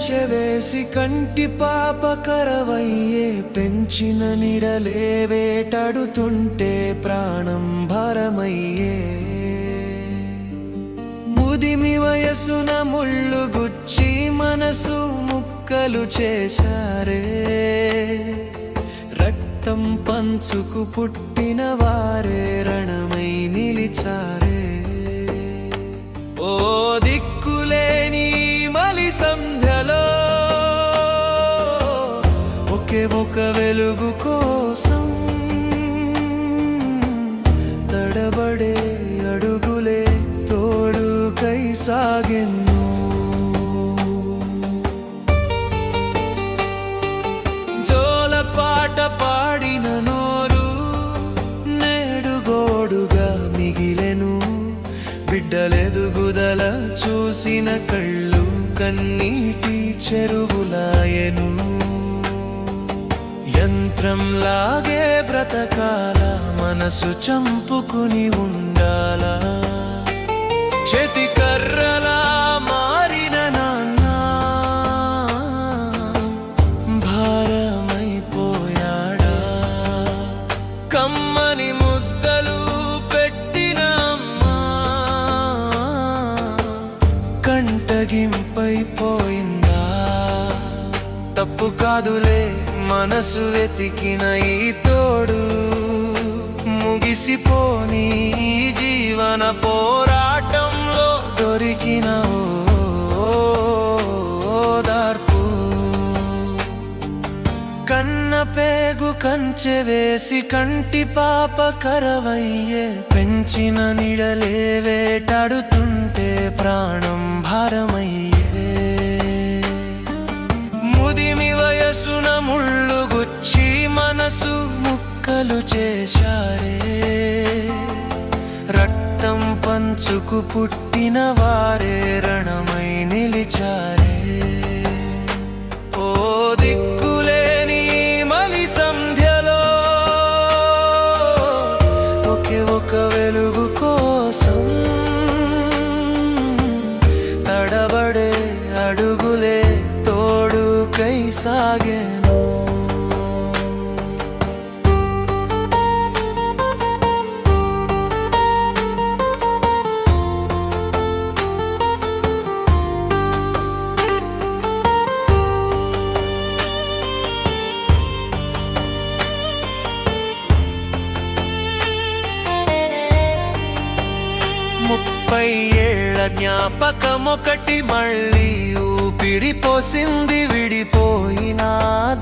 కంచెవేసి కంటి పాప కరవయ్యే పెంచిన నిడలే వేటాడుతుంటే ప్రాణం భారమయ్యే ముదిమి వయసున ముళ్ళు గుచ్చి మనసు ముక్కలు చేశారే రక్తం పంచుకు పుట్టిన వారే రణమై నిలిచారే ఓ దిక్కులేని మలి సంధ్యలో ఒకే ఒక వెలుగు కోసం తడబడే అడుగులే తోడుకై సాగెను జోలపాట పాడిన నోరు నేడు గోడుగా మిగిలెను బిడ్డలెదుగుదల చూసిన కళ్ళు కన్నీటి చెరువులాయెను యంత్రంలాగే బ్రతకాల మనసు చంపుకుని ఉండాలా చేతి కర్రలా మారిన నాన్న భారమైపోయాడా కమ్మని ముద్దలు పెట్టిన అమ్మా కంటగింపైపోయిందా తప్పు కాదులే మనసు వెతికిన ఈ తోడు ముగిసిపోని జీవన పోరాటంలో దొరికిన ఓదార్పు కన్న పేగు కంచె వేసి కంటి పాప కరవయ్యే పెంచిన నిడలే వేటాడుతుంటే ప్రాణం భారమయ్యే ముదిమి వయసున ముళ్ళు గుచ్చి మనసు ముక్కలు చేశారే రక్తం పంచుకు పుట్టిన వారే రణమై నిలిచారే ఓ దిక్కులేని మలి సంధ్యలో ఒకే ఒక వెలుగు కోసం తడబడే అడుగులే తోడుకై సాగెను ముప్పై ఏళ్ల జ్ఞాపకమొకటి మళ్ళీ ఊపిరిపోసింది విడిపోయిన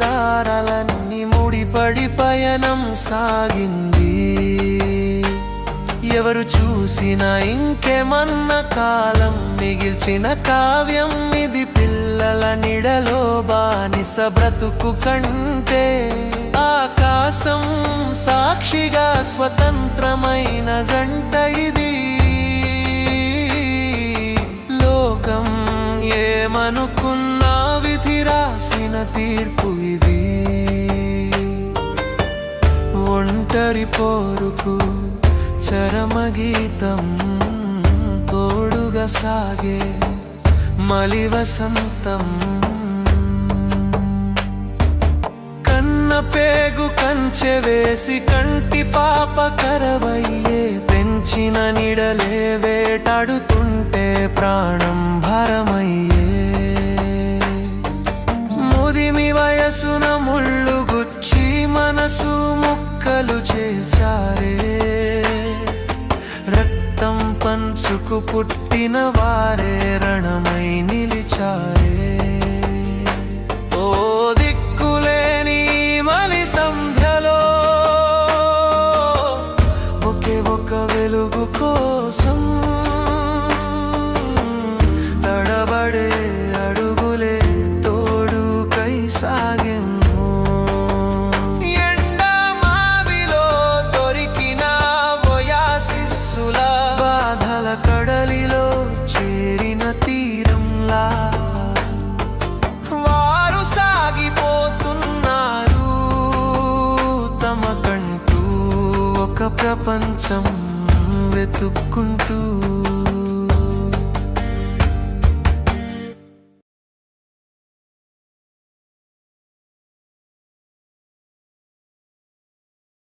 దారాలన్నీ ముడిపడి పయనం సాగింది ఎవరు చూసినా ఇంకేమన్న కాలం మిగిల్చిన కావ్యం ఇది పిల్లల నిడలో బానిస బ్రతుకు కంటే ఆకాశం సాక్షిగా స్వతంత్రమైన జంట ఇది లోకం ఏమనుకున్నా విధి రాసిన తీర్పు ఇది ఒంటరి పోరుకు చరమగీతం తోడుగా సాగే మలి వసంతం కన్న పేగు కంచె వేసి కంటి పాప కరవయ్యే పెంచిన నిడలే వేటాడుతుంటే ప్రాణం భారమయ్యే ముదిమి వయసున ముళ్ళు గుచ్చి మనసు ముక్కలు చేశారే రక్తం పంచుకు పుట్టిన వారే రణమై నిలిచారే ఓ దిక్కులేని మలి సంధ్యలో ఒకే ఒక వెలుగు కోసం తడబడే అడుగులే తోడుకై సాగెను ఎండా మావిలో దొరికిన ఓయాసిస్సులా బాధల కడలిలో చేరిన తీరంలా వారు సాగిపోతున్నారు తమకంటూ ఒక ప్రపంచం వెతుక్కుంటూ